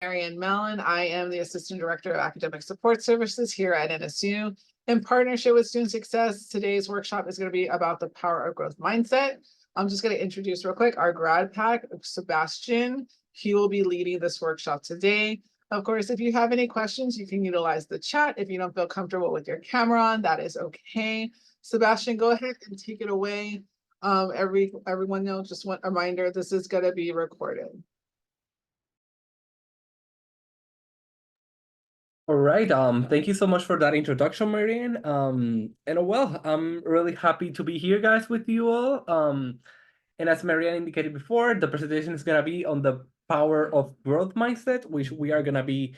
Marianne Mellon. I am the Assistant Director of Academic Support Services here at NSU. In partnership with Student Success, today's workshop is going to be about the power of growth mindset. I'm just going to introduce real quick our grad pack, Sebastian. He will be leading this workshop today. Of course, if you have any questions, you can utilize the chat. If you don't feel comfortable with your camera on, that is okay. Sebastian, go ahead and take it away. Everyone know, just one reminder, this is going to be recorded. All right. Thank you so much for that introduction, Marianne. I'm really happy to be here, guys, with you all. And as Marianne indicated before, the presentation is gonna be on the power of growth mindset, which we are gonna be,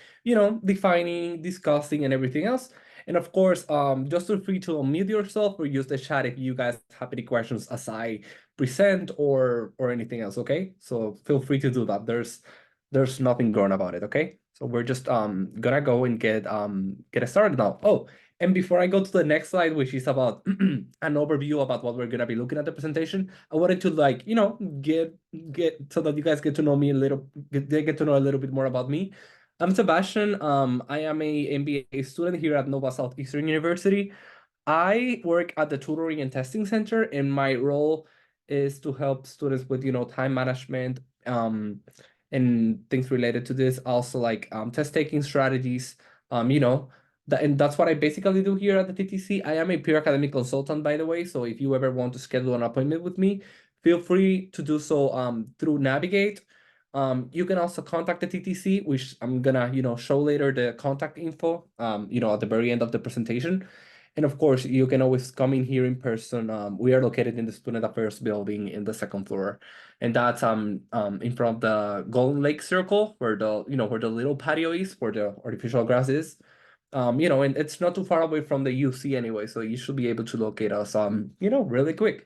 defining, discussing, and everything else. And of course, just feel free to unmute yourself or use the chat if you guys have any questions as I present or anything else. Okay, so feel free to do that. There's nothing going about it. Okay. So we're just gonna go and get started now. Oh, and before I go to the next slide, which is about an overview about what we're gonna be looking at the presentation, I wanted to get so that you guys get to know me get to know a little bit more about me. I'm Sebastian. I am a MBA student here at Nova Southeastern University. I work at the Tutoring and Testing Center, and my role is to help students with time management, and things related to this, also like test taking strategies, and that's what I basically do here at the TTC. I am a peer academic consultant, by the way, so if you ever want to schedule an appointment with me, feel free to do so through Navigate. You can also contact the TTC, which I'm gonna show later the contact info at the very end of the presentation. And of course, you can always come in here in person. We are located in the Student Affairs building in the second floor, and that's in front of the Golden Lake Circle, where the little patio is, where the artificial grass is. And it's not too far away from the UC anyway, so you should be able to locate us really quick.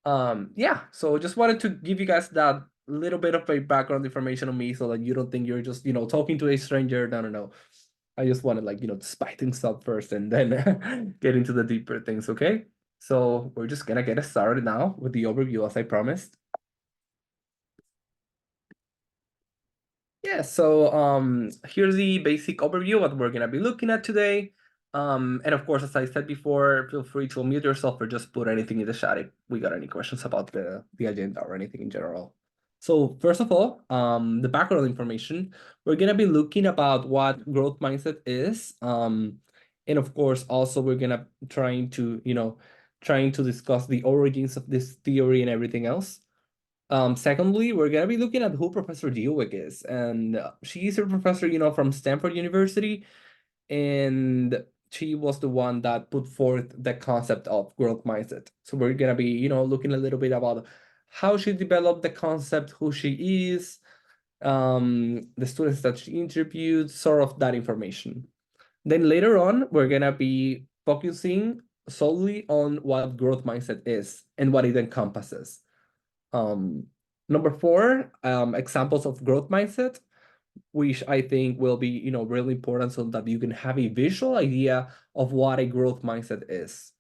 Yeah, so just wanted to give you guys that little bit of a background information on me so that you don't think you're just talking to a stranger. No. I just wanted to spice things up first and then get into the deeper things, okay? So we're just gonna get started now with the overview as I promised. Yeah, so here's the basic overview of what we're gonna be looking at today. And of course, as I said before, feel free to unmute yourself or just put anything in the chat if we got any questions about the agenda or anything in general. So first of all, the background information, we're gonna be looking about what growth mindset is. And of course, also we're gonna trying to discuss the origins of this theory and everything else. Secondly, we're gonna be looking at who Professor Dewey is, and she's a professor, from Stanford University, and she was the one that put forth the concept of growth mindset. So we're gonna be, looking a little bit about how she developed the concept, who she is, the students that she interviewed, sort of that information. Then later on, we're gonna be focusing solely on what growth mindset is and what it encompasses. Number 4, examples of growth mindset, which I think will be, really important so that you can have a visual idea of what a growth mindset is.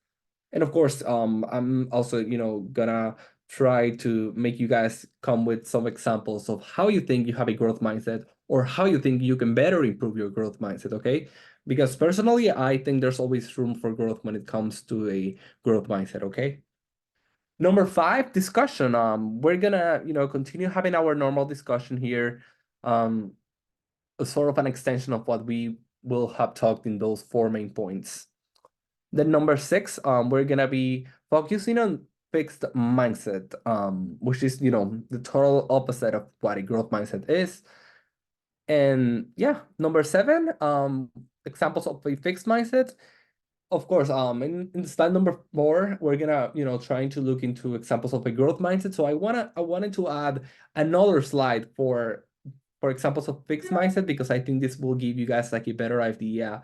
And of course, I'm also, gonna try to make you guys come with some examples of how you think you have a growth mindset or how you think you can better improve your growth mindset, okay? Because personally, I think there's always room for growth when it comes to a growth mindset, okay? Number 5, discussion. We're gonna, continue having our normal discussion here. Sort of an extension of what we will have talked in those 4 main points. Then number 6, we're gonna be focusing on fixed mindset, which is, the total opposite of what a growth mindset is. And yeah, number 7, examples of a fixed mindset. Of course, in slide number 4, we're gonna, trying to look into examples of a growth mindset. So I wanted to add another slide for examples of fixed mindset, because I think this will give you guys like a better idea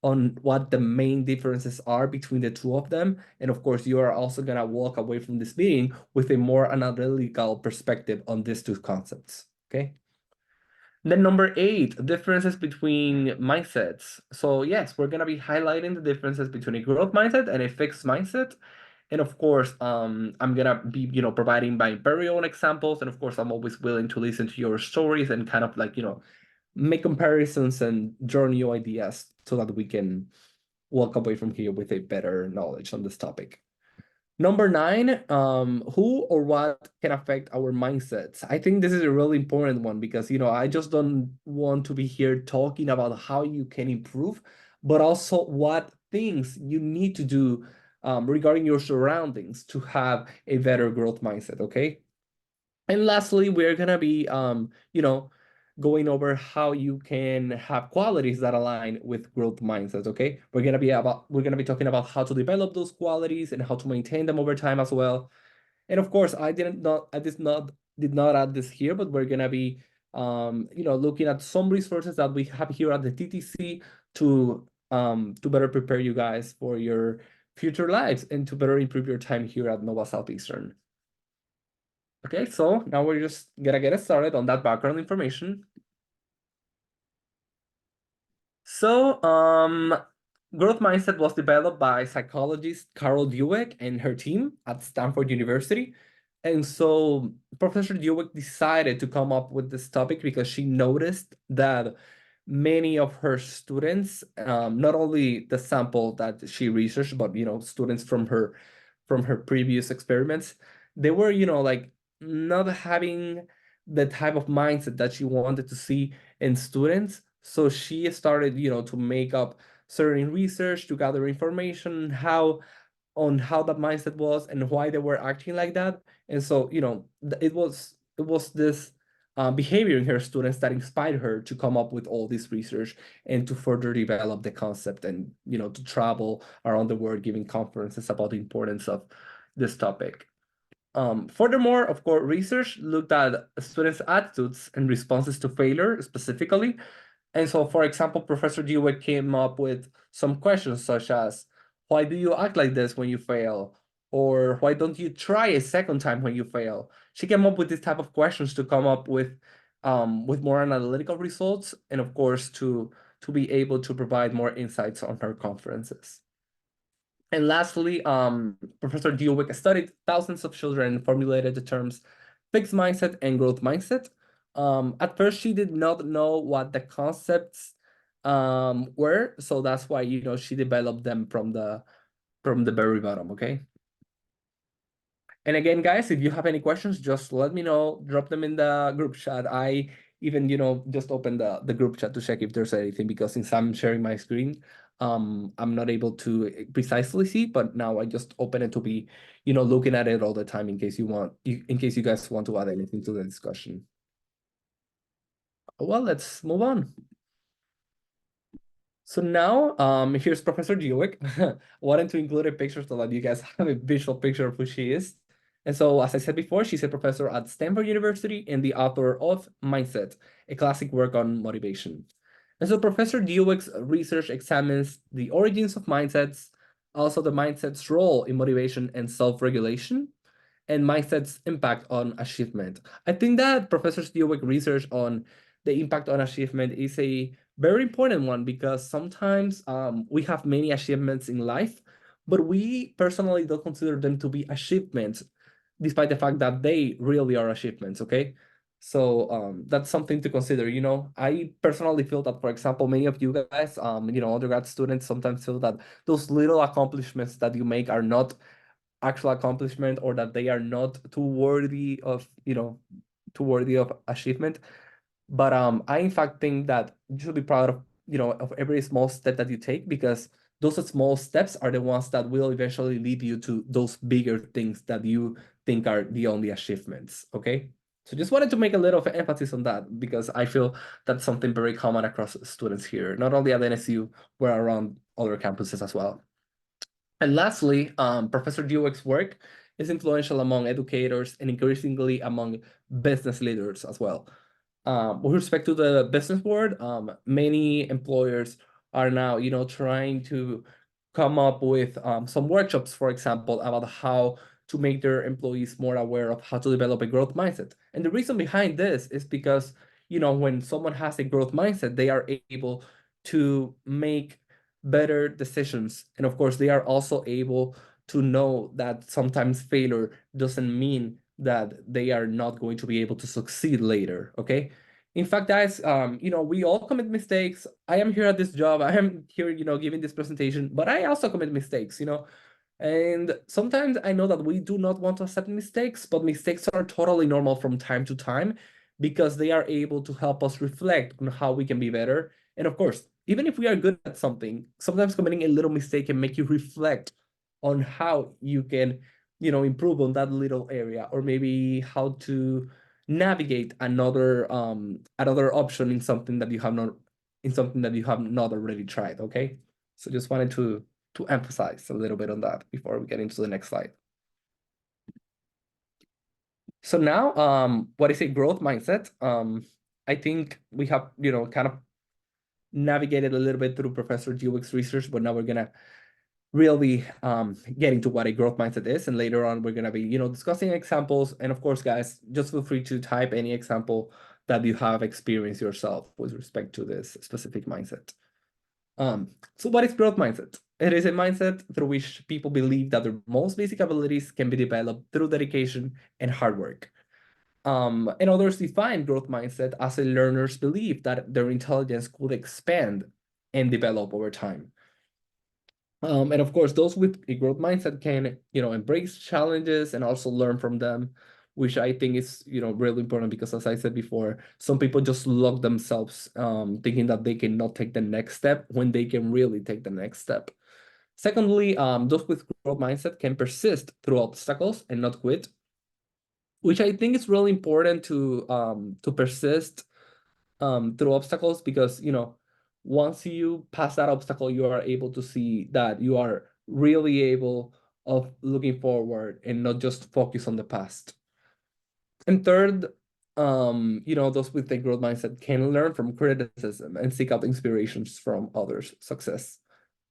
on what the main differences are between the two of them. And of course, you are also gonna walk away from this meeting with a more analytical perspective on these two concepts, okay? Then number 8, differences between mindsets. So yes, we're gonna be highlighting the differences between a growth mindset and a fixed mindset. And of course, I'm gonna be, providing my very own examples. And of course, I'm always willing to listen to your stories and kind of like, make comparisons and draw new ideas so that we can walk away from here with a better knowledge on this topic. Number 9, who or what can affect our mindsets? I think this is a really important one because, I just don't want to be here talking about how you can improve, but also what things you need to do regarding your surroundings to have a better growth mindset, okay? And lastly, we're gonna be, going over how you can have qualities that align with growth mindsets. Okay, we're gonna be talking about how to develop those qualities and how to maintain them over time as well. And of course, I did not add this here, but we're gonna be, looking at some resources that we have here at the TTC to better prepare you guys for your future lives and to better improve your time here at Nova Southeastern. Okay, so now we're just gonna get started on that background information. So, growth mindset was developed by psychologist Carol Dweck and her team at Stanford University. And so Professor Dweck decided to come up with this topic because she noticed that many of her students, not only the sample that she researched, but students from her previous experiments, they were, like not having the type of mindset that she wanted to see in students. So she started, to make up certain research to gather information on how that mindset was and why they were acting like that. And so, it was this behavior in her students that inspired her to come up with all this research and to further develop the concept and, to travel around the world giving conferences about the importance of this topic. Furthermore, of course, research looked at students' attitudes and responses to failure specifically. And so, for example, Professor Dweck came up with some questions such as, why do you act like this when you fail? Or why don't you try a second time when you fail? She came up with this type of questions to come up with more analytical results, and of course, to be able to provide more insights on her conferences. And lastly, Professor Dweck studied thousands of children and formulated the terms fixed mindset and growth mindset. At first, she did not know what the concepts were, so that's why she developed them from the very bottom. Okay. And again, guys, if you have any questions, just let me know. Drop them in the group chat. I even just open the group chat to check if there's anything, because since I'm sharing my screen, I'm not able to precisely see, but now I just open it to be looking at it all the time in case you guys want to add anything to the discussion. Well, let's move on. So now, here's Professor Dweck. Wanted to include a picture so that you guys have a visual picture of who she is. And so, as I said before, she's a professor at Stanford University and the author of Mindset, a classic work on motivation. And so Professor Dweck's research examines the origins of mindsets, also the mindset's role in motivation and self-regulation, and mindset's impact on achievement. I think that Professor Dweck research on the impact on achievement is a very important one, because sometimes we have many achievements in life, but we personally don't consider them to be achievements, despite the fact that they really are achievements, okay? So that's something to consider. I personally feel that, for example, many of you guys, undergrad students sometimes feel that those little accomplishments that you make are not actual accomplishment, or that they are not too worthy of achievement. But I in fact think that you should be proud of every small step that you take, because those small steps are the ones that will eventually lead you to those bigger things that you think are the only achievements. Okay, so just wanted to make a little emphasis on that, because I feel that's something very common across students here, not only at NSU, but around other campuses as well. And lastly, Professor Dweck's work is influential among educators and increasingly among business leaders as well. With respect to the business world, many employers are now, trying to come up with some workshops, for example, about how to make their employees more aware of how to develop a growth mindset. And the reason behind this is because, when someone has a growth mindset, they are able to make better decisions. And of course, they are also able to know that sometimes failure doesn't mean that they are not going to be able to succeed later, okay? In fact, guys, we all commit mistakes. I am here at this job. I am here, giving this presentation, but I also commit mistakes. And sometimes I know that we do not want to accept mistakes, but mistakes are totally normal from time to time because they are able to help us reflect on how we can be better. And of course, even if we are good at something, sometimes committing a little mistake can make you reflect on how you can, improve on that little area, or maybe how to navigate another option in something that you have not already tried. Okay. So just wanted to emphasize a little bit on that before we get into the next slide. So now, what is a growth mindset? I think we have, kind of navigated a little bit through Professor Dweck's research, but now we're gonna really get into what a growth mindset is, and later on we're gonna be, discussing examples. And of course, guys, just feel free to type any example that you have experienced yourself with respect to this specific mindset. So what is growth mindset? It is a mindset through which people believe that their most basic abilities can be developed through dedication and hard work. And others define growth mindset as a learner's belief that their intelligence could expand and develop over time. And of course, those with a growth mindset can, embrace challenges and also learn from them, which I think is, really important because, as I said before, some people just lock themselves, thinking that they cannot take the next step when they can really take the next step. Secondly, those with growth mindset can persist through obstacles and not quit, which I think is really important to persist through obstacles, because once you pass that obstacle, you are able to see that you are really able of looking forward and not just focus on the past. And third, those with a growth mindset can learn from criticism and seek out inspirations from others' success.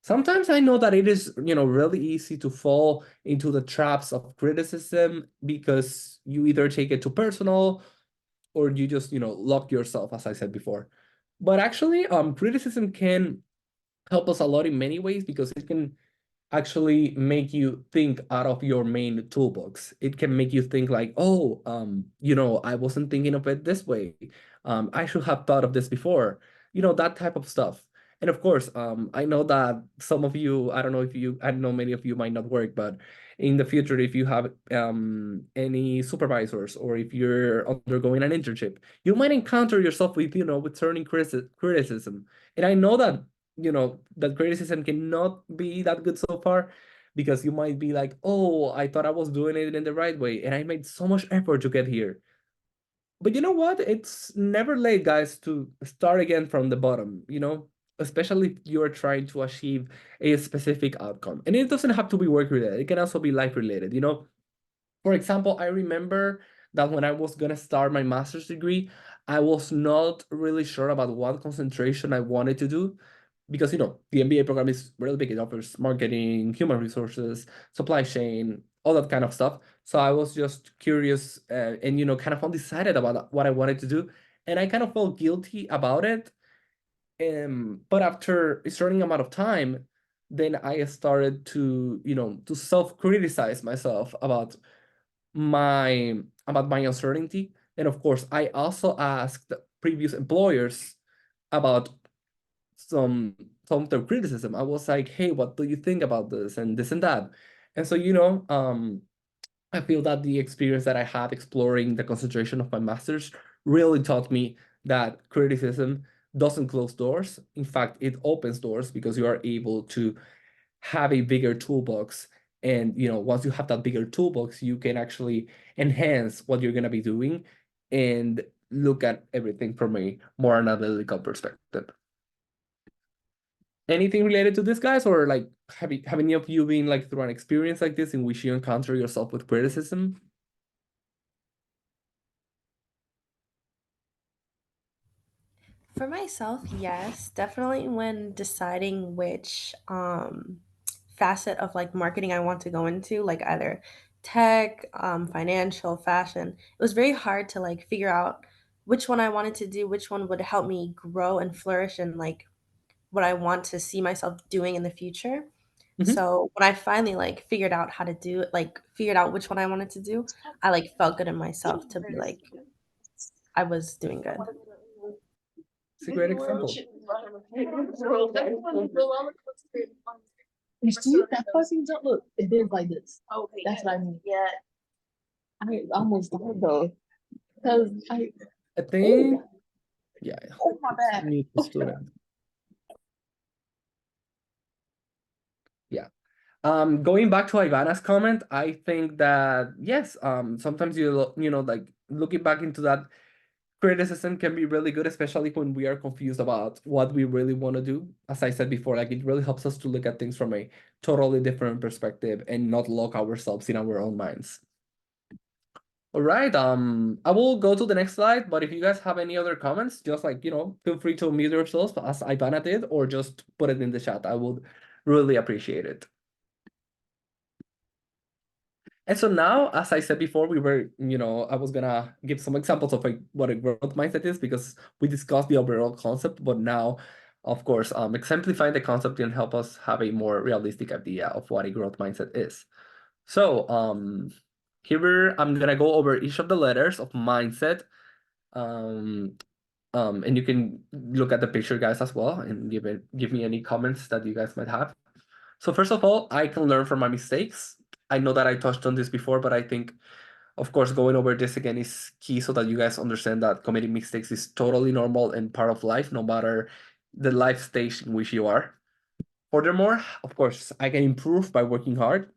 Sometimes I know that it is, really easy to fall into the traps of criticism because you either take it too personal or you just, lock yourself, as I said before. But actually, criticism can help us a lot in many ways because it can actually make you think out of your main toolbox. It can make you think like, oh, I wasn't thinking of it this way. I should have thought of this before, that type of stuff. And of course, I know that some of you, I know many of you might not work, but in the future, if you have any supervisors or if you're undergoing an internship, you might encounter yourself with, with certain criticism. And I know that that criticism cannot be that good so far because you might be like, oh, I thought I was doing it in the right way and I made so much effort to get here. But you know what? It's never late, guys, to start again from the bottom, especially if you're trying to achieve a specific outcome. And it doesn't have to be work related, it can also be life related. For example, I remember that when I was gonna start my master's degree, I was not really sure about what concentration I wanted to do because the MBA program is really big. It offers marketing, human resources, supply chain, all that kind of stuff. So I was just curious and kind of undecided about what I wanted to do, and I kind of felt guilty about it. But after a certain amount of time, then I started to to self-criticize myself my about my uncertainty. And of course, I also asked previous employers about some of their criticism. I was like, hey, what do you think about this and this and that? And so, I feel that the experience that I had exploring the concentration of my master's really taught me that criticism doesn't close doors. In fact, it opens doors because you are able to have a bigger toolbox. And once you have that bigger toolbox, you can actually enhance what you're going to be doing and look at everything from a more analytical perspective. Anything related to this, guys, or like have any of you been like through an experience like this in which you encounter yourself with criticism? For myself, yes, definitely when deciding which facet of like marketing I want to go into, like either tech, financial, fashion. It was very hard to like figure out which one I wanted to do, which one would help me grow and flourish and like what I want to see myself doing in the future. Mhm. So when I finally like figured out how to do it, like figured out which one I wanted to do, I like felt good in myself to be like I was doing good. It's a great example. You see that fuzzy jump? Look, it did like this. Okay, that's what I mean. Yeah. I almost died though, because I think, yeah, oh my bad. new student. Yeah. Going back to Ivana's comment, I think that yes, sometimes you know, like looking back into that criticism can be really good, especially when we are confused about what we really want to do. As I said before, like it really helps us to look at things from a totally different perspective and not lock ourselves in our own minds. All right, I will go to the next slide, but if you guys have any other comments, just like, you know, feel free to mute yourselves as Ivana did, or just put it in the chat. I would really appreciate it. And so now, as I said before, we were, you know, I was gonna give some examples of like what a growth mindset is because we discussed the overall concept, but now, of course, exemplifying the concept can help us have a more realistic idea of what a growth mindset is. So, here I'm gonna go over each of the letters of mindset, and you can look at the picture, guys, as well, and give me any comments that you guys might have. So first of all, I can learn from my mistakes. I know that I touched on this before, but I think, of course, going over this again is key so that you guys understand that committing mistakes is totally normal and part of life, no matter the life stage in which you are. Furthermore, of course, I can improve by working hard.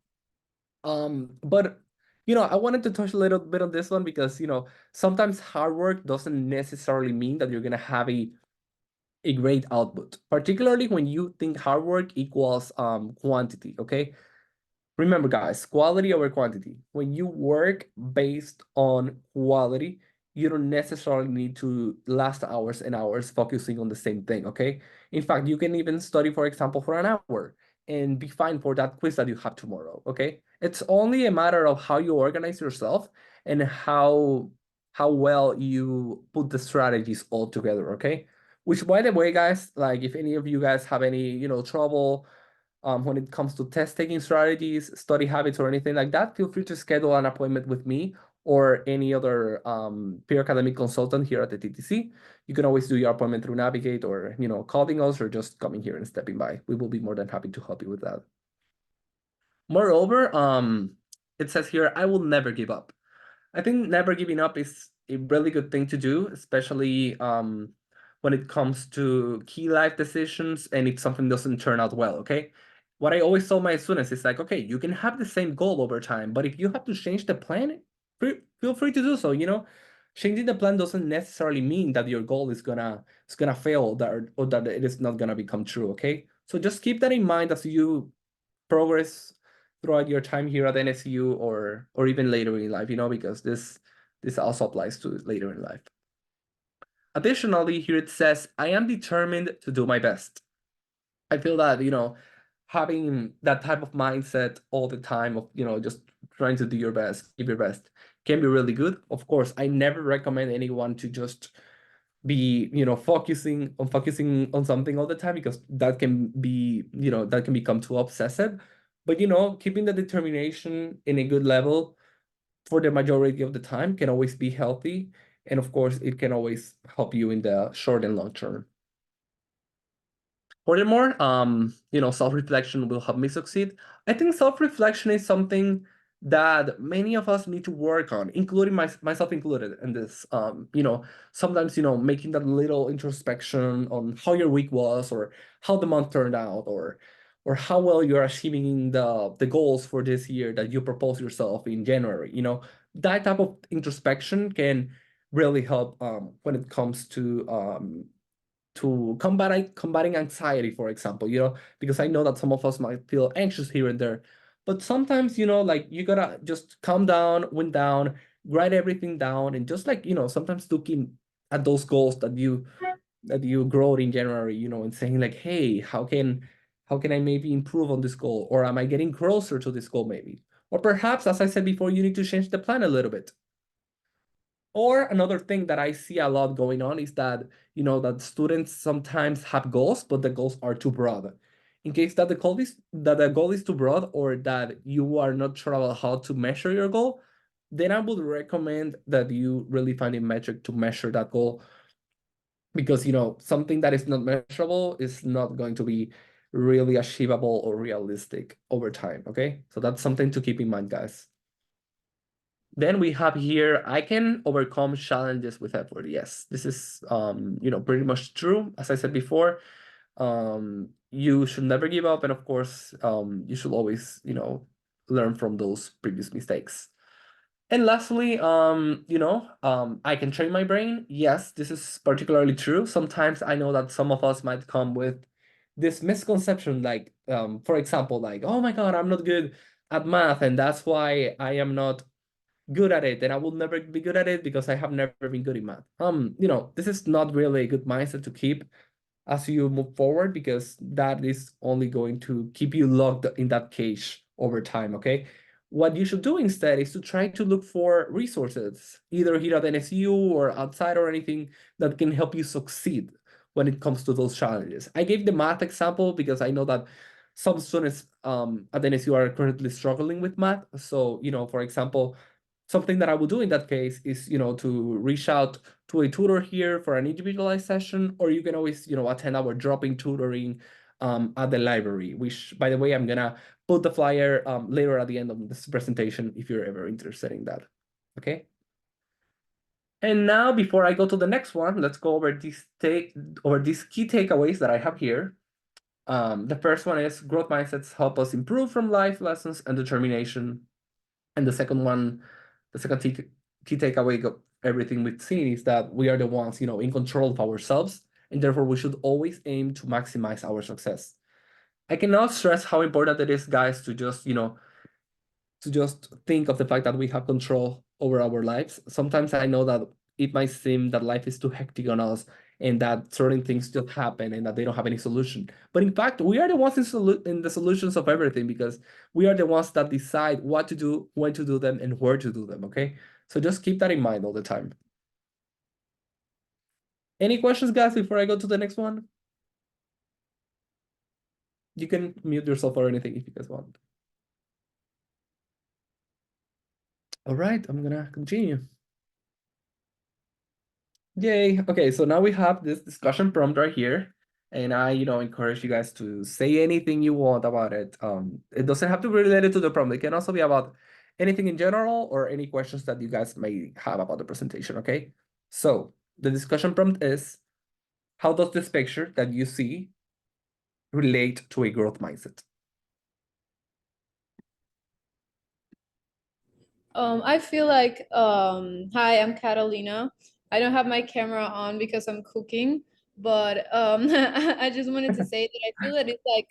But you know, I wanted to touch a little bit on this one because, you know, sometimes hard work doesn't necessarily mean that you're gonna have a great output, particularly when you think hard work equals quantity, okay? Remember, guys, quality over quantity. When you work based on quality, you don't necessarily need to last hours and hours focusing on the same thing, okay? In fact, you can even study, for example, for an hour and be fine for that quiz that you have tomorrow, okay? It's only a matter of how you organize yourself and how well you put the strategies all together, okay? Which, by the way, guys, like if any of you guys have any, you know, trouble when it comes to test taking strategies, study habits, or anything like that, feel free to schedule an appointment with me or any other peer academic consultant here at the TTC. You can always do your appointment through Navigate or, you know, calling us or just coming here and stepping by. We will be more than happy to help you with that. Moreover, it says here, I will never give up. I think never giving up is a really good thing to do, especially when it comes to key life decisions and if something doesn't turn out well, okay? What I always tell my students is like, okay, you can have the same goal over time, but if you have to change the plan, feel free to do so, you know? Changing the plan doesn't necessarily mean that your goal is gonna fail or that it is not gonna become true, okay? So just keep that in mind as you progress throughout your time here at NSU or even later in life, you know, because this also applies to later in life. Additionally, here it says, I am determined to do my best. I feel that, you know, having that type of mindset all the time of, you know, just trying to do your best, give your best, can be really good. Of course, I never recommend anyone to just be, you know, focusing on something all the time because that can be, you know, that can become too obsessive. But, you know, keeping the determination in a good level for the majority of the time can always be healthy. And of course, it can always help you in the short and long term. Furthermore, you know, self-reflection will help me succeed. I think self-reflection is something that many of us need to work on, including myself included in this. You know, sometimes, you know, making that little introspection on how your week was or how the month turned out or how well you're achieving the goals for this year that you propose yourself in January. You know, that type of introspection can really help when it comes to combating anxiety, for example, you know, because I know that some of us might feel anxious here and there, but sometimes, you know, like you gotta just calm down, wind down, write everything down, and just like, you know, sometimes looking at those goals that you grow in January, you know, and saying like, hey, how can I maybe improve on this goal, or am I getting closer to this goal maybe, or perhaps, as I said before, you need to change the plan a little bit. Or another thing that I see a lot going on is that, you know, that students sometimes have goals, but the goals are too broad. In case that the goal is too broad or that you are not sure about how to measure your goal, then I would recommend that you really find a metric to measure that goal because something that is not measurable is not going to be really achievable or realistic over time. Okay, so that's something to keep in mind, guys. Then we have here, I can overcome challenges with effort. Yes, this is pretty much true. As I said before, you should never give up, and of course, you should always learn from those previous mistakes. And lastly, I can train my brain. Yes, this is particularly true. Sometimes I know that some of us might come with this misconception, like, for example, like, oh my God, I'm not good at math, and that's why I am not good at it, and I will never be good at it because I have never been good in math. This is not really a good mindset to keep as you move forward, because that is only going to keep you locked in that cage over time. Okay, what you should do instead is to try to look for resources, either here at NSU or outside or anything that can help you succeed when it comes to those challenges. I gave the math example because I know that some students at NSU are currently struggling with math. So, for example, something that I will do in that case is, to reach out to a tutor here for an individualized session, or you can always, attend our drop-in tutoring at the library, which, by the way, I'm gonna put the flyer later at the end of this presentation if you're ever interested in that. Okay. And now, before I go to the next one, let's go over these key takeaways that I have here. The first one is growth mindsets help us improve from life lessons and determination. And the second key takeaway of everything we've seen is that we are the ones, in control of ourselves, and therefore we should always aim to maximize our success. I cannot stress how important it is, guys, to just, think of the fact that we have control over our lives. Sometimes I know that it might seem that life is too hectic on us and that certain things just happen and that they don't have any solution. But in fact, we are the ones in the solutions of everything, because we are the ones that decide what to do, when to do them, and where to do them, okay? So just keep that in mind all the time. Any questions, guys, before I go to the next one? You can mute yourself or anything if you guys want. All right, I'm gonna continue. Yay. Okay, so now we have this discussion prompt right here. And I, encourage you guys to say anything you want about it. It doesn't have to be related to the prompt. It can also be about anything in general or any questions that you guys may have about the presentation, okay? So the discussion prompt is, how does this picture that you see relate to a growth mindset? I feel like, hi, I'm Catalina. I don't have my camera on because I'm cooking, but I just wanted to say that I feel that it's like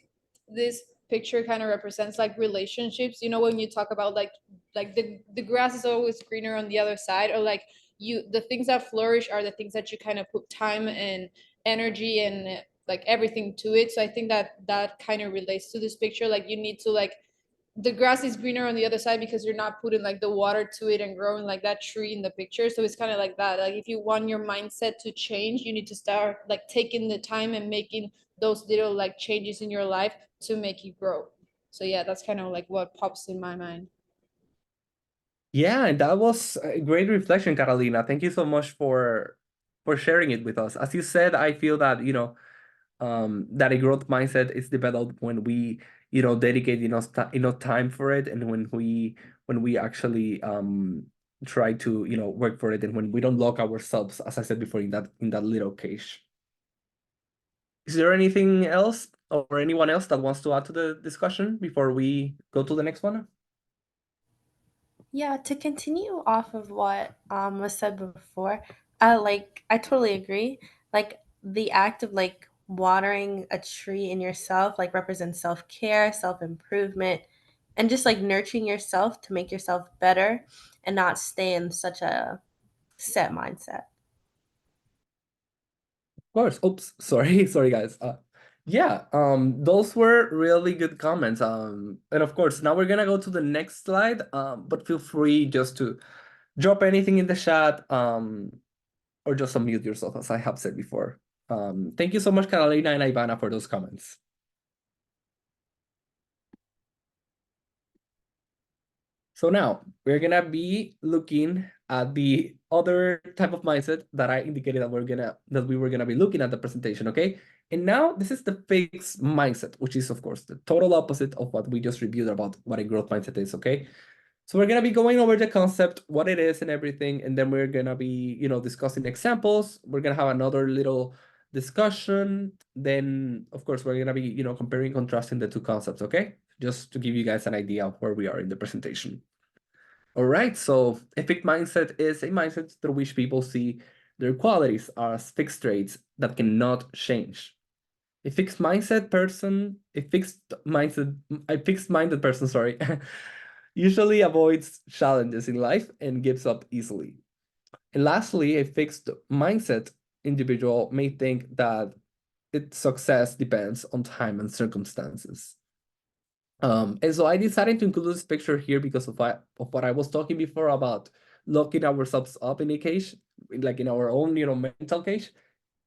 this picture kind of represents like relationships. You know, when you talk about like the grass is always greener on the other side, or like the things that flourish are the things that you kind of put time and energy and like everything to it. So I think that that kind of relates to this picture. Like you need to like the grass is greener on the other side because you're not putting like the water to it and growing like that tree in the picture. So it's kind of like that. Like if you want your mindset to change, you need to start like taking the time and making those little like changes in your life to make you grow. So yeah, that's kind of like what pops in my mind. Yeah, and that was a great reflection, Carolina. Thank you so much for sharing it with us. As you said, I feel that, that a growth mindset is developed when we, dedicate enough time for it, and when we actually try to, work for it, and when we don't lock ourselves, as I said before, in that little cage. Is there anything else or anyone else that wants to add to the discussion before we go to the next one? Yeah, to continue off of what was said before, I totally agree. Like the act of like watering a tree in yourself like represents self-care, self-improvement, and just like nurturing yourself to make yourself better and not stay in such a set mindset. Of course. Oops, sorry, sorry guys. Yeah, those were really good comments. And of course, now we're gonna go to the next slide. But feel free just to drop anything in the chat, or just unmute yourself, as I have said before. Thank you so much, Carolina and Ivana, for those comments. So now we're gonna be looking at the other type of mindset that I indicated that we were gonna be looking at the presentation, okay? And now this is the fixed mindset, which is of course the total opposite of what we just reviewed about what a growth mindset is, okay? So we're gonna be going over the concept, what it is and everything, and then we're gonna be, discussing examples. We're gonna have another little discussion. Then of course we're gonna be, comparing, contrasting the two concepts, okay? Just to give you guys an idea of where we are in the presentation. All right, so a fixed mindset is a mindset through which people see their qualities as fixed traits that cannot change. A fixed-minded person, sorry, usually avoids challenges in life and gives up easily. And lastly, a fixed mindset individual may think that its success depends on time and circumstances. And so I decided to include this picture here because of what I was talking before about locking ourselves up in a cage, like in our own, mental cage.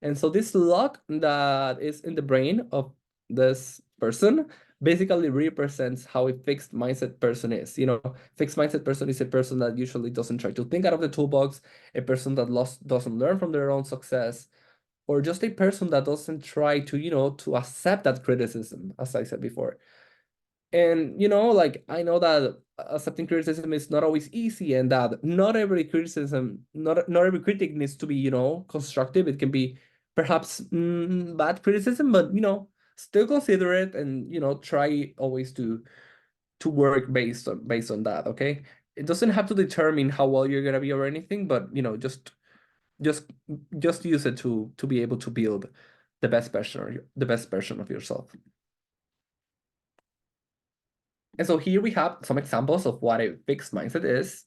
And so this lock that is in the brain of this person basically represents how a fixed mindset person is. Fixed mindset person is a person that usually doesn't try to think out of the toolbox, a person that doesn't learn from their own success, or just a person that doesn't try to, to accept that criticism, as I said before. And like I know that accepting criticism is not always easy, and that not every criticism, not every critic needs to be, constructive. It can be perhaps bad criticism, but still consider it, and try always to work based on that. Okay, it doesn't have to determine how well you're gonna be or anything, but just use it to be able to build the best version of yourself. And so here we have some examples of what a fixed mindset is.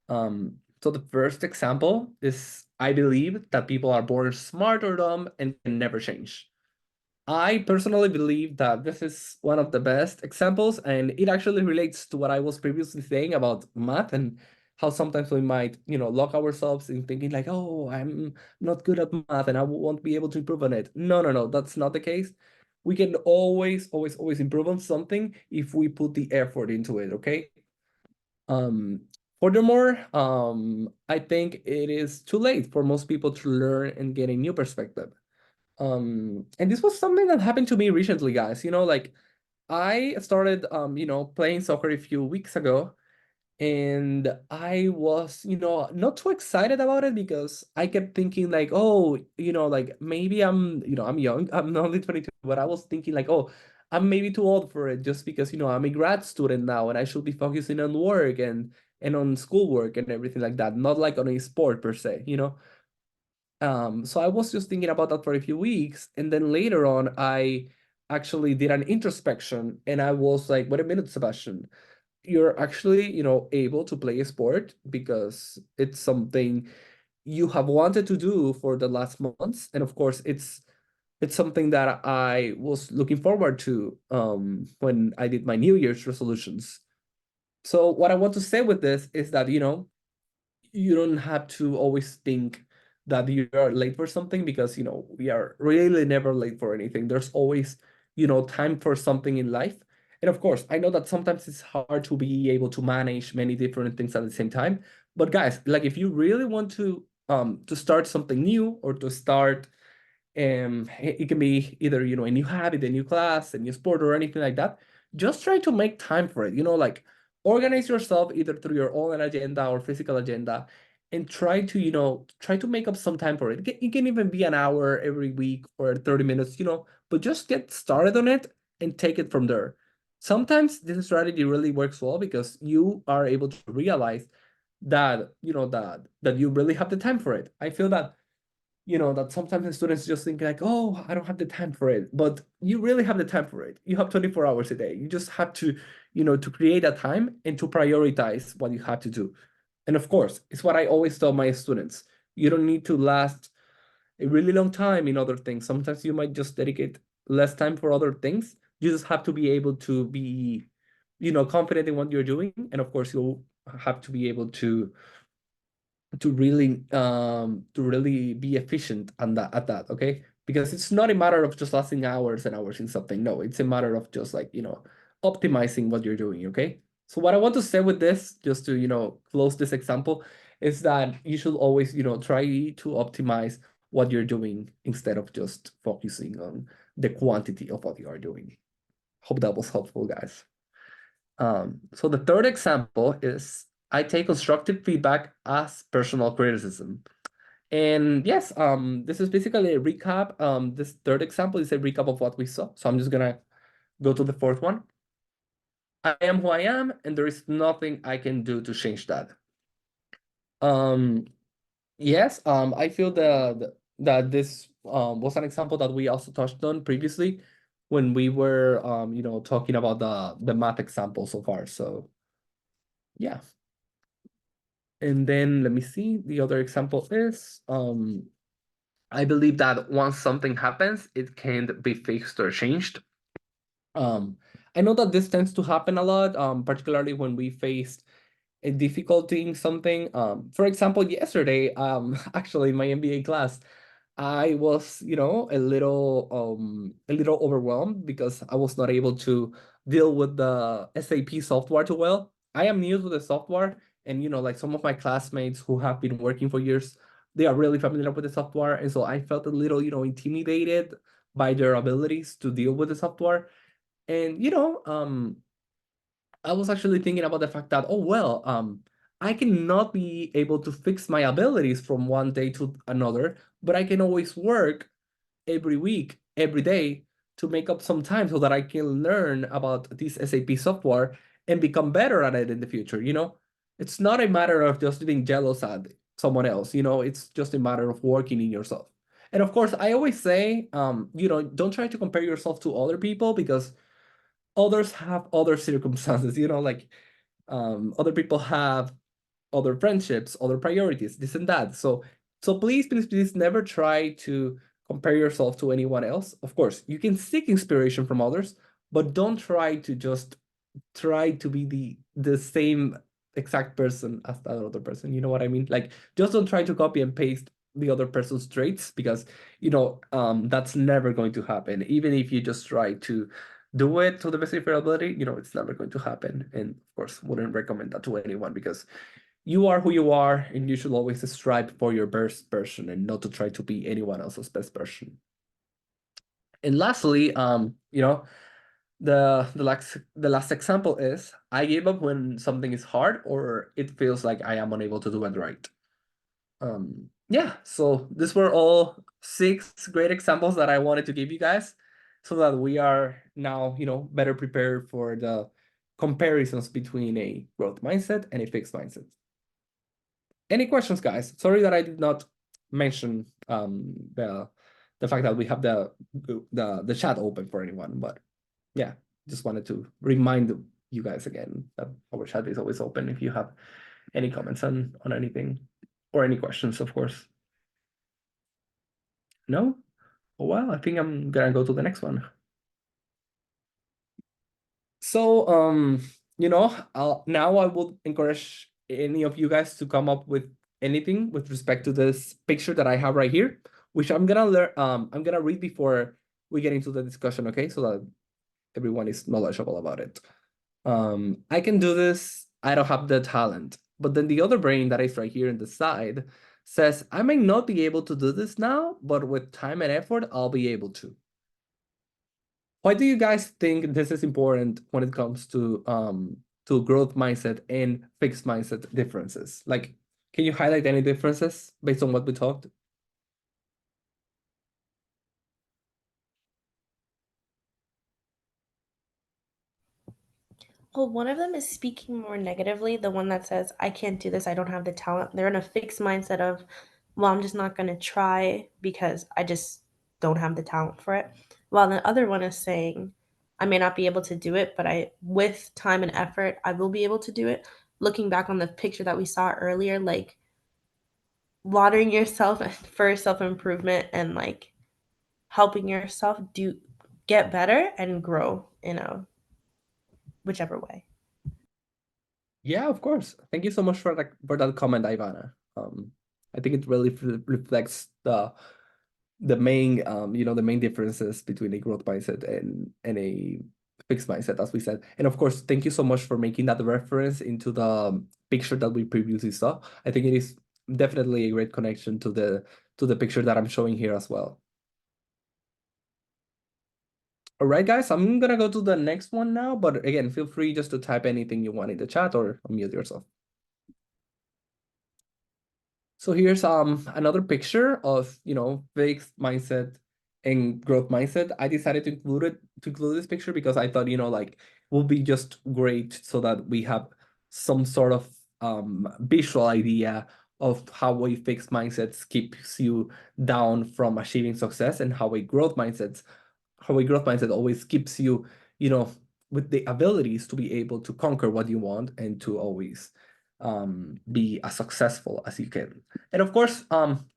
So the first example is, I believe that people are born smart or dumb and can never change. I personally believe that this is one of the best examples, and it actually relates to what I was previously saying about math and how sometimes we might, lock ourselves in thinking like, oh, I'm not good at math and I won't be able to improve on it. No, that's not the case. We can always improve on something if we put the effort into it, okay? Furthermore, I think it is too late for most people to learn and get a new perspective. And this was something that happened to me recently, guys. Like I started, playing soccer a few weeks ago, and I was, not too excited about it because I kept thinking like, oh, like maybe I'm young, I'm only 22, but I was thinking like, oh, I'm maybe too old for it just because, I'm a grad student now and I should be focusing on work and on schoolwork and everything like that, not like on a sport per se. So I was just thinking about that for a few weeks, and then later on, I actually did an introspection, and I was like, wait a minute, Sebastian, you're actually, able to play a sport because it's something you have wanted to do for the last months. And of course, it's something that I was looking forward to when I did my New Year's resolutions. So what I want to say with this is that, you don't have to always think that you are late for something because, we are really never late for anything. There's always, time for something in life. And of course, I know that sometimes it's hard to be able to manage many different things at the same time. But guys, like if you really want to start something new or to start it can be either, a new habit, a new class, a new sport, or anything like that. Just try to make time for it. Like organize yourself either through your online agenda or physical agenda, and try to make up some time for it. It can even be an hour every week or 30 minutes, but just get started on it and take it from there. Sometimes this strategy really works well because you are able to realize that, that you really have the time for it. I feel that that sometimes the students just think like, oh, I don't have the time for it. But you really have the time for it. You have 24 hours a day. You just have to, to create that time and to prioritize what you have to do. And of course, it's what I always tell my students. You don't need to last a really long time in other things. Sometimes you might just dedicate less time for other things. You just have to be able to be, confident in what you're doing. And of course, you'll have to be able to really be efficient at that, okay? Because it's not a matter of just lasting hours and hours in something. No, it's a matter of just like, optimizing what you're doing, okay? So what I want to say with this, just to, close this example, is that you should always, try to optimize what you're doing instead of just focusing on the quantity of what you are doing. Hope that was helpful, guys. So the third example is I take constructive feedback as personal criticism. And yes, this is basically a recap. This third example is a recap of what we saw. So I'm just gonna go to the fourth one. I am who I am, and there is nothing I can do to change that. Yes, I feel that this was an example that we also touched on previously when we were talking about the math example so far. So yeah. And then let me see, the other example is I believe that once something happens, it can't be fixed or changed. I know that this tends to happen a lot, particularly when we faced a difficulty in something. For example, yesterday, actually in my MBA class, I was, a little overwhelmed because I was not able to deal with the SAP software too well. I am new to the software, and like some of my classmates who have been working for years, they are really familiar with the software, and so I felt a little, intimidated by their abilities to deal with the software. And I was actually thinking about the fact that, oh well, I cannot be able to fix my abilities from one day to another, but I can always work every week, every day to make up some time so that I can learn about this SAP software and become better at it in the future. It's not a matter of just being jealous at someone else. It's just a matter of working in yourself. And of course, I always say, don't try to compare yourself to other people because others have other circumstances, like other people have other friendships, other priorities, this and that. So please, please, please never try to compare yourself to anyone else. Of course, you can seek inspiration from others, but don't try to just try to be the same exact person as that other person. You know what I mean? Like, just don't try to copy and paste the other person's traits because that's never going to happen. Even if you just try to do it to the best of your ability, it's never going to happen. And of course, wouldn't recommend that to anyone because you are who you are, and you should always strive for your best version and not to try to be anyone else's best version. And lastly, the last example is I gave up when something is hard or it feels like I am unable to do it right. Yeah, so these were all 6 great examples that I wanted to give you guys so that we are now, better prepared for the comparisons between a growth mindset and a fixed mindset. Any questions, guys? Sorry that I did not mention the fact that we have the chat open for anyone, but yeah, just wanted to remind you guys again that our chat is always open if you have any comments on anything or any questions, of course. No? Oh, well, I think I'm gonna go to the next one. So, now I would encourage any of you guys to come up with anything with respect to this picture that I have right here, which I'm gonna read before we get into the discussion, okay? So that everyone is knowledgeable about it. I can do this, I don't have the talent. But then the other brain that is right here in the side says, I may not be able to do this now, but with time and effort, I'll be able to. Why do you guys think this is important when it comes to growth mindset and fixed mindset differences? Like, can you highlight any differences based on what we talked? Well, one of them is speaking more negatively, the one that says, I can't do this, I don't have the talent. They're in a fixed mindset of, well, I'm just not going to try because I just don't have the talent for it. While the other one is saying, I may not be able to do it, but with time and effort, I will be able to do it. Looking back on the picture that we saw earlier, like watering yourself for self-improvement and like helping yourself get better and grow in a whichever way. Yeah, of course. Thank you so much for that comment, Ivana. I think it really reflects the main the main differences between a growth mindset and a fixed mindset, as we said. And of course, thank you so much for making that reference into the picture that we previously saw. I think it is definitely a great connection to the picture that I'm showing here as well. All right, guys, I'm gonna go to the next one now, but again, feel free just to type anything you want in the chat or unmute yourself. So here's another picture of, you know, fixed mindset and growth mindset. I decided to include this picture because I thought, you know, like will be just great so that we have some sort of visual idea of how a fixed mindset keeps you down from achieving success, and how a growth mindset always keeps you, you know, with the abilities to be able to conquer what you want and to always be as successful as you can. And of course,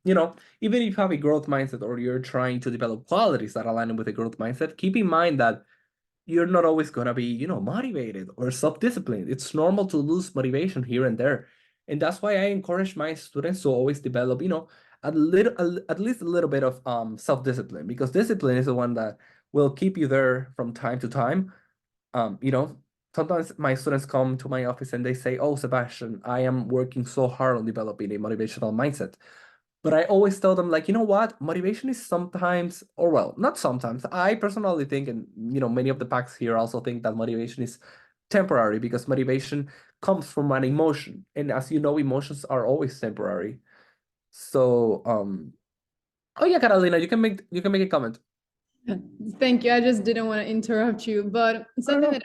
you know, even if you have a growth mindset or you're trying to develop qualities that align with a growth mindset, keep in mind that you're not always going to be, you know, motivated or self-disciplined. It's normal to lose motivation here and there. And that's why I encourage my students to always develop, you know, at least a little bit of self-discipline, because discipline is the one that will keep you there from time to time. You know, sometimes my students come to my office and they say, "Oh, Sebastian, I am working so hard on developing a motivational mindset." But I always tell them, like, you know what? Motivation is sometimes, or well, not sometimes. I personally think, and you know, many of the packs here also think that motivation is temporary, because motivation comes from an emotion. And as you know, emotions are always temporary. So, oh yeah, Carolina, you can make a comment. Thank you. I just didn't want to interrupt you, but something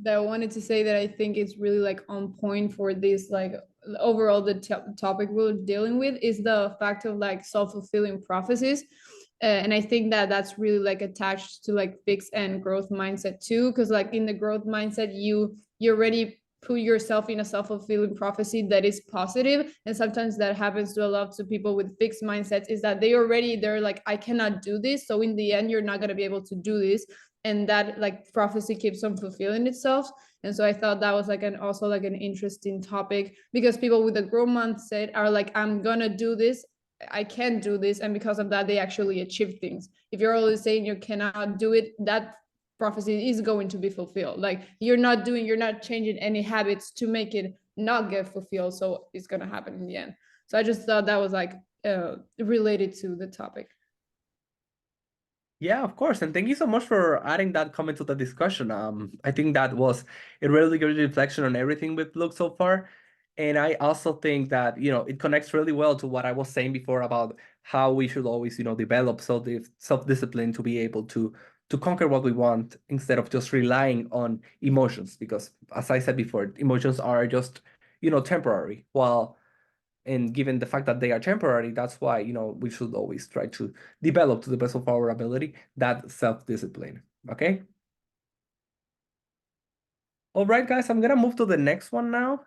that I wanted to say that I think is really like on point for this, like overall the topic we're dealing with, is the fact of like self-fulfilling prophecies. And I think that that's really like attached to like fixed and growth mindset too, because like in the growth mindset, you already put yourself in a self-fulfilling prophecy that is positive. And sometimes that happens to a lot of people with fixed mindsets, is that they're like, I cannot do this, so in the end you're not going to be able to do this, and that like prophecy keeps on fulfilling itself. And so I thought that was like also like an interesting topic, because people with a growth mindset are like, I'm gonna do this, I can't do this, and because of that they actually achieve things. If you're always saying you cannot do it, that prophecy is going to be fulfilled. Like you're not changing any habits to make it not get fulfilled, so it's going to happen in the end. So I just thought that was like related to the topic. Yeah, of course. And thank you so much for adding that comment to the discussion. I think that was a really good reflection on everything we've looked so far. And I also think that, you know, it connects really well to what I was saying before about how we should always, you know, develop self-discipline to be able to conquer what we want, instead of just relying on emotions. Because as I said before, emotions are just, you know, temporary. And given the fact that they are temporary, that's why, you know, we should always try to develop, to the best of our ability, that self-discipline. Okay. All right, guys, I'm gonna move to the next one now.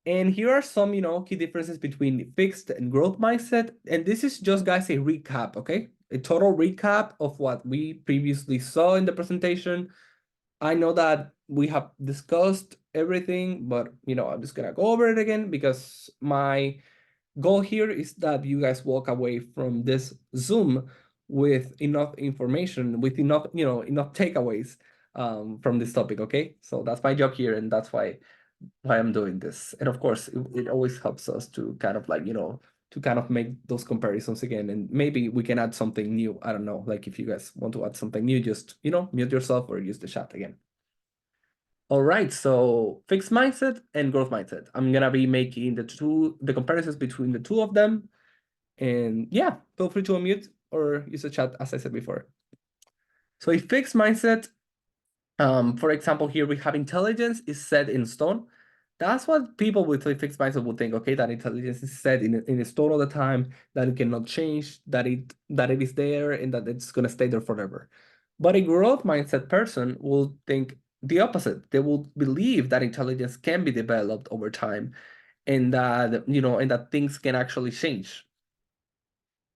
And here are some, you know, key differences between fixed and growth mindset. And this is just, guys, a recap, okay? A total recap of what we previously saw in the presentation. I know that we have discussed everything, but, you know, I'm just gonna go over it again, because my goal here is that you guys walk away from this Zoom with enough information, with enough, you know, enough takeaways from this topic, okay? So that's my job here, and that's why I'm doing this. And of course, it always helps us to kind of like, you know, to kind of make those comparisons again, and maybe we can add something new. I don't know, like if you guys want to add something new, just, you know, mute yourself or use the chat again. All right, so fixed mindset and growth mindset. I'm gonna be making the comparisons between the two of them. And yeah, feel free to unmute or use the chat, as I said before. So a fixed mindset, for example, here we have intelligence is set in stone. That's what people with a fixed mindset would think, okay, that intelligence is set in stone all the time, that it cannot change, that it is there, and that it's gonna stay there forever. But a growth mindset person will think the opposite. They will believe that intelligence can be developed over time, and that, you know, and that things can actually change.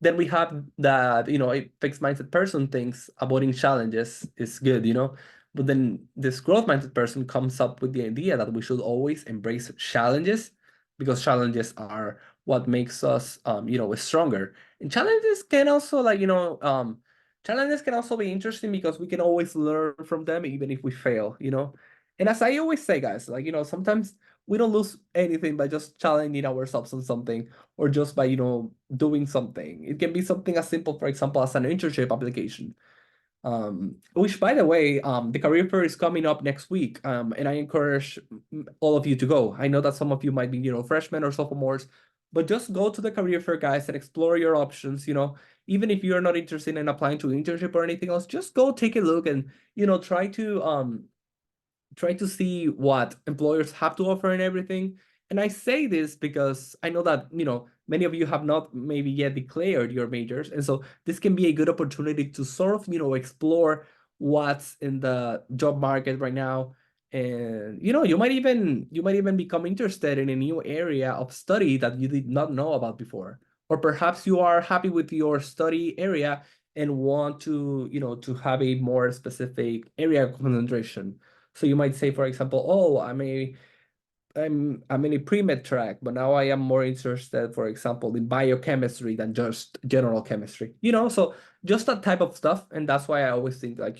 Then we have that, you know, a fixed mindset person thinks avoiding challenges is good, you know, but then this growth mindset person comes up with the idea that we should always embrace challenges, because challenges are what makes us, you know, stronger. And challenges can also, like, you know, challenges can also be interesting because we can always learn from them, even if we fail, you know. And as I always say, guys, like, you know, sometimes we don't lose anything by just challenging ourselves on something, or just by, doing something. It can be something as simple, for example, as an internship application. Which, by the way, the career fair is coming up next week, and I encourage all of you to go. I know that some of you might be, freshmen or sophomores, but just go to the career fair, guys, and explore your options. Even if you're not interested in applying to internship or anything else, just go take a look and try to see what employers have to offer and everything. And I say this because I know that, many of you have not maybe yet declared your majors. And so this can be a good opportunity to sort of, explore what's in the job market right now. And, you might even become interested in a new area of study that you did not know about before. Or perhaps you are happy with your study area and want to, to have a more specific area of concentration. So you might say, for example, oh, I'm in a pre-med track, but now I am more interested, for example, in biochemistry than just general chemistry. So just that type of stuff. And that's why I always think, like,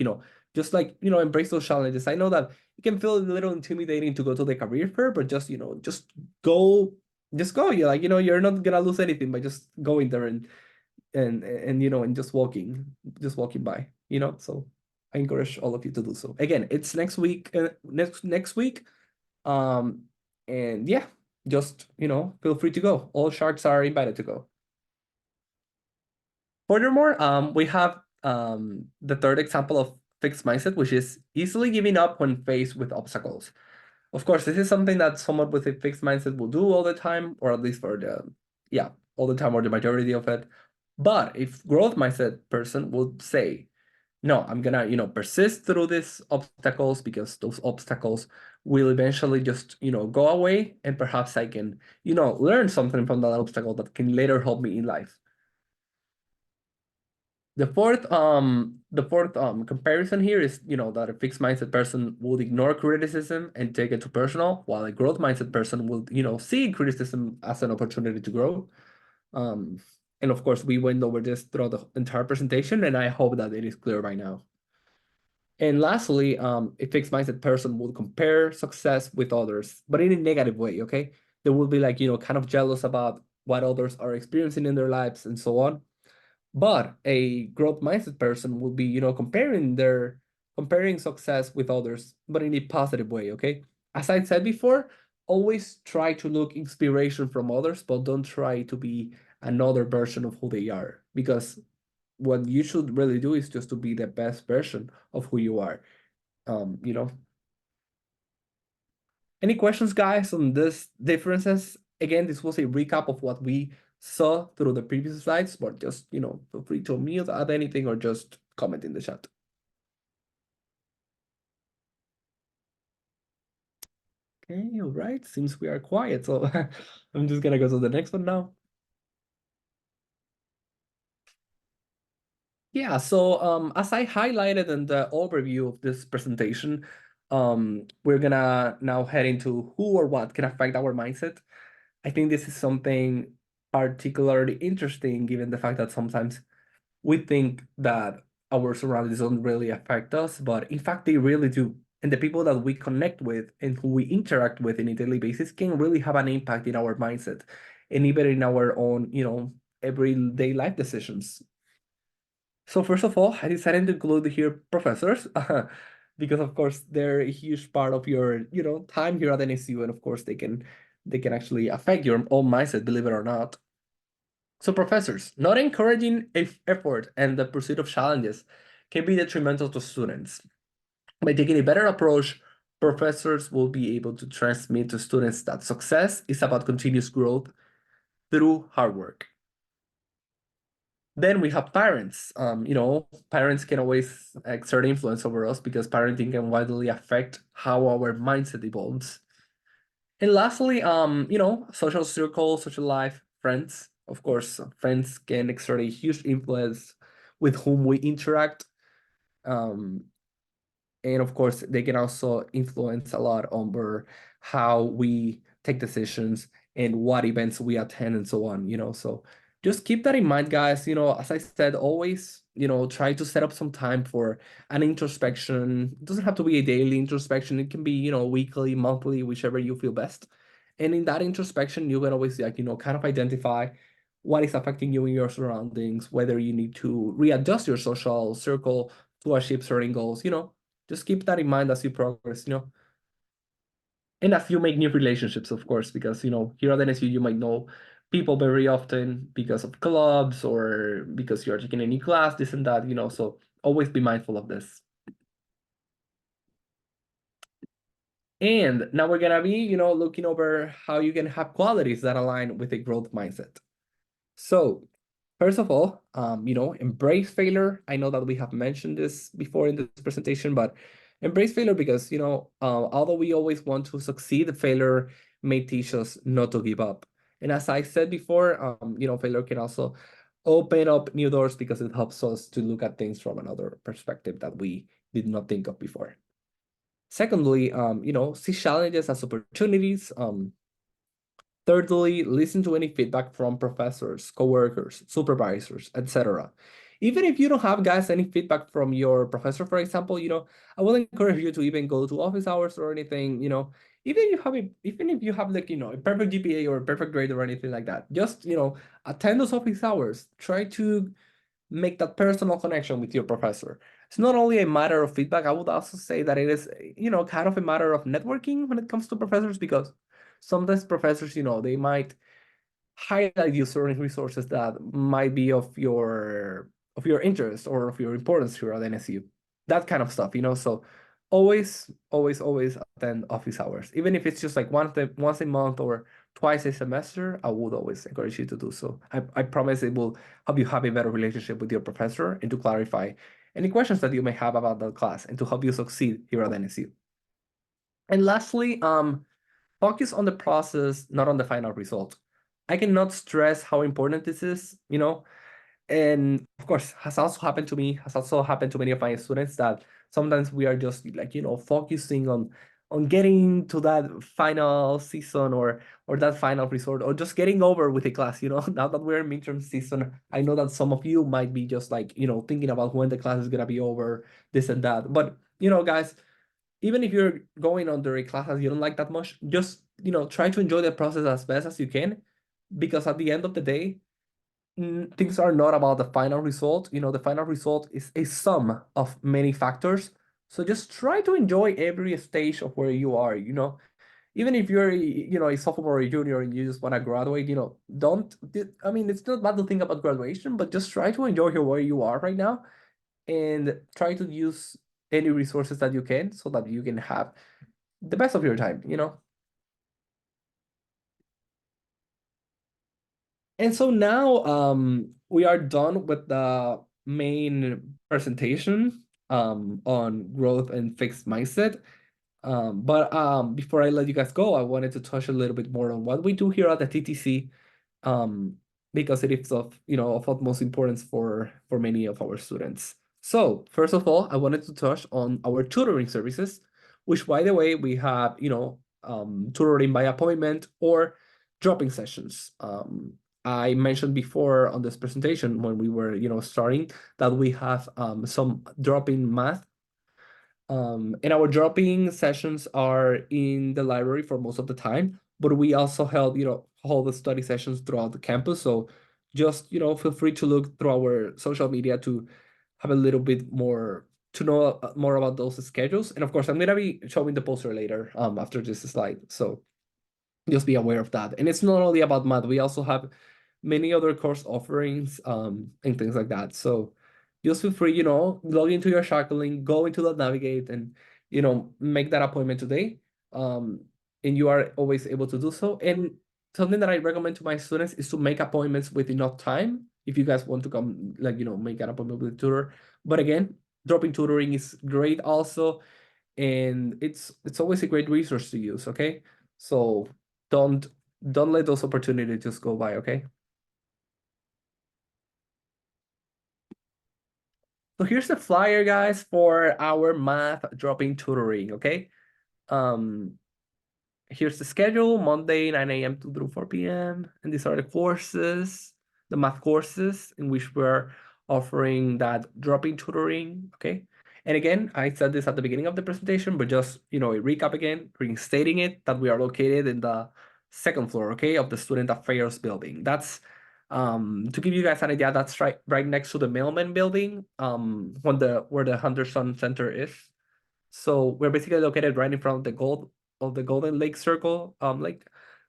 just like, embrace those challenges. I know that it can feel a little intimidating to go to the career fair, but just, just go. You're like, you're not gonna lose anything by just going there and and just walking by. So I encourage all of you to do so. Again, it's next week, next week. And yeah, just, feel free to go. All sharks are invited to go. Furthermore, we have the third example of fixed mindset, which is easily giving up when faced with obstacles. Of course, this is something that someone with a fixed mindset will do all the time, or at least for all the time, or the majority of it. But if growth mindset person would say, no, I'm gonna, persist through these obstacles, because those obstacles will eventually just, go away, and perhaps I can, learn something from that obstacle that can later help me in life. The fourth comparison here is, that a fixed mindset person would ignore criticism and take it too personal, while a growth mindset person will, see criticism as an opportunity to grow. And of course, we went over this throughout the entire presentation, and I hope that it is clear by now. And lastly, a fixed mindset person will compare success with others, but in a negative way, okay? They will be like, kind of jealous about what others are experiencing in their lives and so on. But a growth mindset person will be, comparing success with others, but in a positive way, okay? As I said before, always try to look inspiration from others, but don't try to be another version of who they are, because what you should really do is just to be the best version of who you are. Any questions, guys, on these differences? Again, this was a recap of what we saw through the previous slides, but just, feel free to mute, add anything, or just comment in the chat. Okay, all right, seems we are quiet, so I'm just gonna go to the next one now. Yeah, so as I highlighted in the overview of this presentation, we're gonna now head into who or what can affect our mindset. I think this is something particularly interesting, given the fact that sometimes we think that our surroundings don't really affect us, but in fact they really do. And the people that we connect with and who we interact with on a daily basis can really have an impact in our mindset, and even in our own, everyday life decisions. So first of all, I decided to include here professors, because of course they're a huge part of your, time here at NSU, and of course they can actually affect your own mindset, believe it or not. So professors, not encouraging effort and the pursuit of challenges can be detrimental to students. By taking a better approach, professors will be able to transmit to students that success is about continuous growth through hard work. Then we have parents. Parents can always exert influence over us, because parenting can widely affect how our mindset evolves. And lastly, social circle, social life, friends. Of course, friends can exert a huge influence with whom we interact. And of course, they can also influence a lot over how we take decisions and what events we attend and so on, so just keep that in mind, guys. As I said, always try to set up some time for an introspection. It doesn't have to be a daily introspection. It can be, weekly, monthly, whichever you feel best. And in that introspection, you can always kind of identify what is affecting you in your surroundings, whether you need to readjust your social circle to achieve certain goals, just keep that in mind as you progress, and as you make new relationships, of course, because, here at NSU, you might know people very often because of clubs or because you're taking a new class, this and that, so always be mindful of this. And now we're gonna be, looking over how you can have qualities that align with a growth mindset. So first of all, embrace failure. I know that we have mentioned this before in this presentation, but embrace failure because, although we always want to succeed, failure may teach us not to give up. And as I said before, failure can also open up new doors because it helps us to look at things from another perspective that we did not think of before. Secondly, see challenges as opportunities. Thirdly, listen to any feedback from professors, coworkers, supervisors, etc. Even if you don't have, guys, any feedback from your professor, for example, I will encourage you to even go to office hours or anything, even if you have like, a perfect GPA or a perfect grade or anything like that, just, attend those office hours. Try to make that personal connection with your professor. It's not only a matter of feedback, I would also say that it is, kind of a matter of networking when it comes to professors, because sometimes professors, they might highlight you certain resources that might be of your interest or of your importance here at NSU. That kind of stuff, so always attend office hours. Even if it's just like once a month or twice a semester, I would always encourage you to do so. I promise it will help you have a better relationship with your professor and to clarify any questions that you may have about that class and to help you succeed here at NSU. And lastly, focus on the process, not on the final result. I cannot stress how important this is, and of course, has also happened to many of my students that sometimes we are just like, focusing on getting to that final season or that final resort or just getting over with the class, now that we're in midterm season, I know that some of you might be just like, thinking about when the class is gonna be over, this and that. But, guys, even if you're going under a class that you don't like that much, just, try to enjoy the process as best as you can, because at the end of the day, things are not about the final result. The final result is a sum of many factors. So just try to enjoy every stage of where you are, even if you're, a sophomore or a junior and you just want to graduate, it's not bad to think about graduation, but just try to enjoy where you are right now and try to use any resources that you can so that you can have the best of your time, And so now we are done with the main presentation on growth and fixed mindset. But before I let you guys go, I wanted to touch a little bit more on what we do here at the TTC, because it is of utmost importance for many of our students. So first of all, I wanted to touch on our tutoring services, which, by the way, we have tutoring by appointment or dropping sessions. I mentioned before on this presentation when we were starting that we have some drop-in math. And our dropping sessions are in the library for most of the time, but we also held, hold the study sessions throughout the campus. So just, feel free to look through our social media to have a little bit more, to know more about those schedules. And of course, I'm going to be showing the poster later after this slide. So just be aware of that. And it's not only about math. We also have many other course offerings and things like that. So just feel free, log into your shackling, go into the navigate and, make that appointment today. And you are always able to do so. And something that I recommend to my students is to make appointments with enough time if you guys want to come, like, make an appointment with a tutor. But again, dropping tutoring is great also. And it's always a great resource to use, okay? So don't let those opportunities just go by, okay? So here's the flyer, guys, for our math dropping tutoring, okay? Here's the schedule, Monday, 9 a.m. to through 4 p.m. And these are the courses, the math courses in which we're offering that drop-in tutoring, okay? And again, I said this at the beginning of the presentation, but just, a recap again, restating it, that we are located in the second floor, okay, of the Student Affairs building. That's, to give you guys an idea, that's right next to the Mailman building, where the Henderson Center is. So we're basically located right in front of the Golden Lake Circle, lake.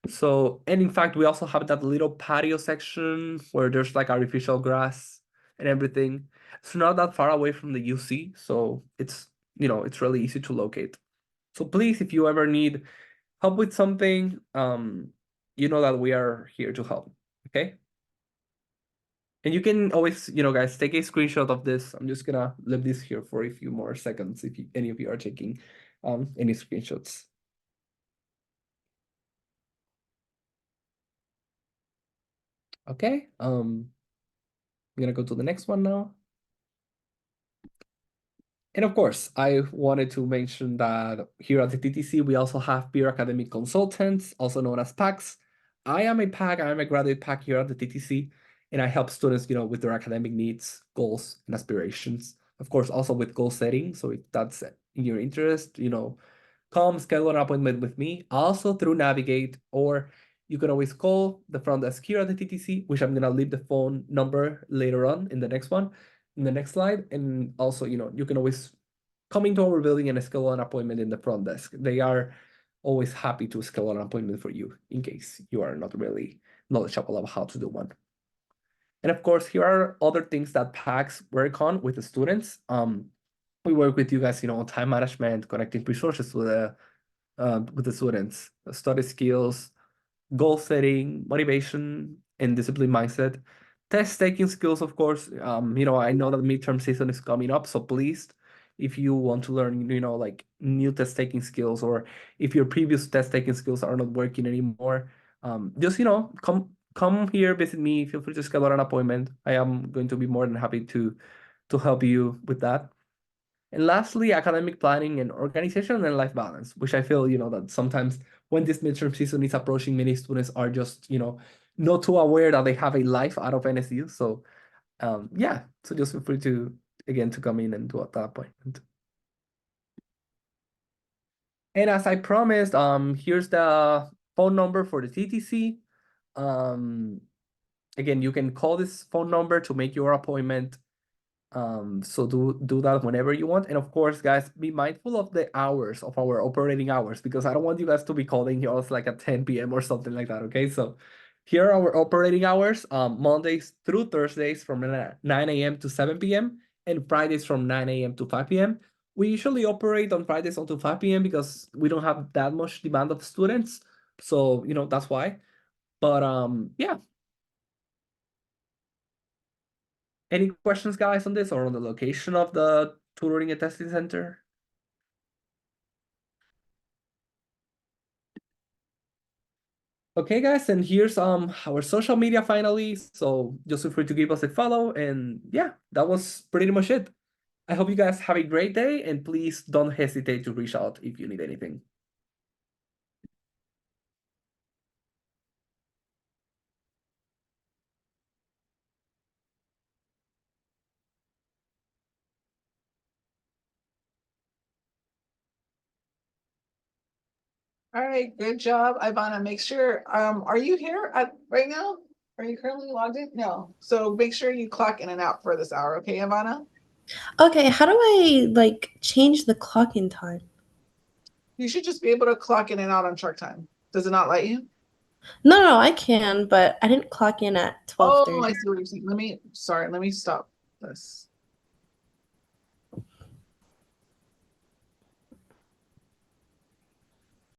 So, and in fact, we also have that little patio section where there's like artificial grass and everything. It's not that far away from the UC, so it's it's really easy to locate. So please, if you ever need help with something, you know that we are here to help. Okay. And you can always, guys, take a screenshot of this. I'm just gonna leave this here for a few more seconds if any of you are taking any screenshots. Okay, I'm gonna go to the next one now. And of course, I wanted to mention that here at the TTC, we also have peer academic consultants, also known as PACs. I am a PAC, I am a graduate PAC here at the TTC, and I help students, with their academic needs, goals, and aspirations. Of course, also with goal setting. So if that's in your interest, come schedule an appointment with me, also through Navigate, or you can always call the front desk here at the TTC, which I'm gonna leave the phone number later on in the next one, in the next slide. And also, you can always come into our building and schedule an appointment in the front desk. They are always happy to schedule an appointment for you in case you are not really knowledgeable about how to do one. And of course, here are other things that PACs work on with the students. We work with you guys, on time management, connecting resources with the students, study skills, goal setting, motivation, and discipline mindset. Test taking skills, of course. I know that midterm season is coming up, so please, if you want to learn, like new test taking skills, or if your previous test taking skills are not working anymore, just come here, visit me. Feel free to schedule an appointment. I am going to be more than happy to help you with that. And lastly, academic planning and organization and life balance, which I feel, that sometimes when this midterm season is approaching, many students are just, not too aware that they have a life out of NSU. So, yeah, so just feel free to, again, to come in and do that appointment. And as I promised, here's the phone number for the TTC. Again, you can call this phone number to make your appointment. So do that whenever you want. And of course, guys, be mindful of the hours of our operating hours, because I don't want you guys to be calling us like at 10 p.m. or something like that. Okay, so here are our operating hours, Mondays through Thursdays from 9 a.m. to 7 p.m. and Fridays from 9 a.m. to 5 p.m. We usually operate on Fridays until 5 p.m. because we don't have that much demand of students. So, that's why. But yeah. Any questions, guys, on this or on the location of the tutoring and testing center? Okay, guys, and here's our social media finally. So just feel free to give us a follow, and yeah, that was pretty much it. I hope you guys have a great day, and please don't hesitate to reach out if you need anything. All right, good job, Ivana. Make sure, are you here right now? Are you currently logged in? No. So make sure you clock in and out for this hour, okay, Ivana? Okay, how do I like change the clock-in time? You should just be able to clock in and out on Shark Time. Does it not let you? No, I can, but I didn't clock in at Oh, 12:30. I see what you're saying. Let me stop this.